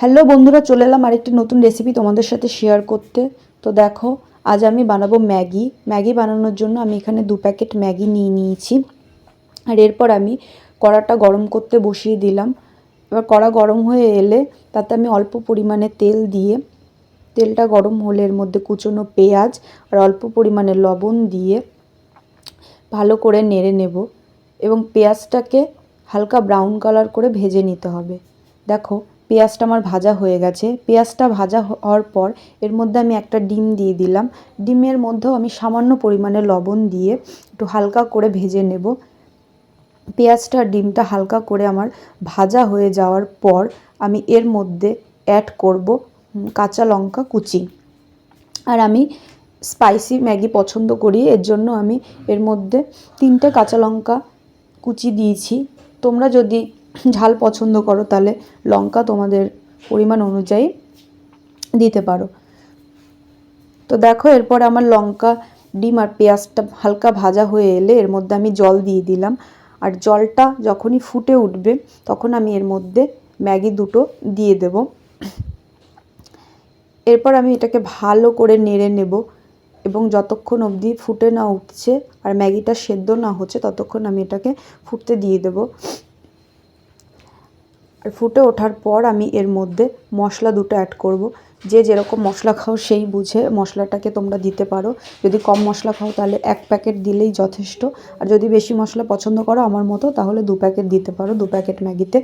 Hello বন্ধুরা, চলে এলাম আরেকটি নতুন রেসিপি তোমাদের সাথে শেয়ার করতে। তো দেখো, আজ আমি বানাবো ম্যাগি বানানোর জন্য আমি এখানে 2 প্যাকেট ম্যাগি নিয়ে নিয়েছি। আর এরপর আমি কড়াটা গরম করতে বসিয়ে দিলাম। এবার কড়া গরম হয়ে এলে তাতে আমি অল্প পরিমাণে তেল দিয়ে, তেলটা গরম হলে এর মধ্যে কুচনো পেঁয়াজ আর অল্প পরিমাণে লবণ দিয়ে ভালো করে নেড়ে নেব এবং পেঁয়াজটাকে হালকা ব্রাউন কালার করে ভেজে নিতে হবে। দেখো, পেঁয়াজটা আমার ভাজা হয়ে গেছে। পেঁয়াজটা ভাজা হওয়ার পর এর মধ্যে আমি একটা ডিম দিয়ে দিলাম। ডিমের মধ্যেও আমি সামান্য পরিমাণে লবণ দিয়ে একটু হালকা করে ভেজে নেব। পেঁয়াজটা ডিমটা হালকা করে আমার ভাজা হয়ে যাওয়ার পর আমি এর মধ্যে অ্যাড করব কাঁচা লঙ্কা কুচি। আর আমি স্পাইসি ম্যাগি পছন্দ করি, এর জন্য আমি এর মধ্যে 3টে কাঁচা লঙ্কা কুচি দিয়েছি। তোমরা যদি ঝাল পছন্দ করো তাহলে লঙ্কা তোমাদের পরিমাণ অনুযায়ী দিতে পারো। তো দেখো, এরপর আমার লঙ্কা, ডিম আর পেঁয়াজটা হালকা ভাজা হয়ে এলে এর মধ্যে আমি জল দিয়ে দিলাম। আর জলটা যখনই ফুটে উঠবে তখন আমি এর মধ্যে ম্যাগি দুটো দিয়ে দেব। এরপর আমি এটাকে ভালো করে নেড়ে নেব এবং যতক্ষণ অবধি ফুটে না উঠছে আর ম্যাগিটা সেদ্ধ না হচ্ছে ততক্ষণ আমি এটাকে ফুটতে দিয়ে দেব। আর ফুটে ওঠার পর আমি এর মধ্যে মশলা দুটো অ্যাড করব। যে যেরকম মশলা খাও সেই বুঝে মশলাটাকে তোমরা দিতে পারো। যদি কম মশলা খাও তাহলে 1 প্যাকেট দিলেই যথেষ্ট। আর যদি বেশি মশলা পছন্দ করো আমার মতো তাহলে 2 প্যাকেট দিতে পারো 2 প্যাকেট ম্যাগিতে।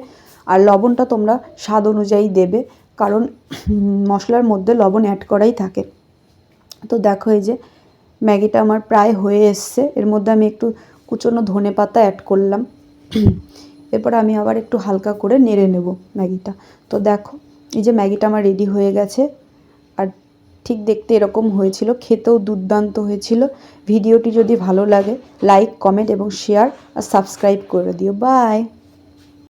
আর লবণটা তোমরা স্বাদ অনুযায়ী দেবে, কারণ মশলার মধ্যে লবণ অ্যাড করাই থাকে। তো দেখো, এই যে ম্যাগিটা আমার প্রায় হয়ে এসছে। এর মধ্যে আমি একটু কুচনো ধনেপাতা অ্যাড করলাম। এরপর আমি আবার একটু হালকা করে নেড়ে নেব ম্যাগিটা। তো দেখো, এই যে ম্যাগিটা আমার রেডি হয়ে গেছে। আর ঠিক দেখতে এরকম হয়েছিল, খেতেও দুর্দান্ত হয়েছিল। ভিডিওটি যদি ভালো লাগে লাইক, কমেন্ট এবং শেয়ার আর সাবস্ক্রাইব করে দিও। বাই।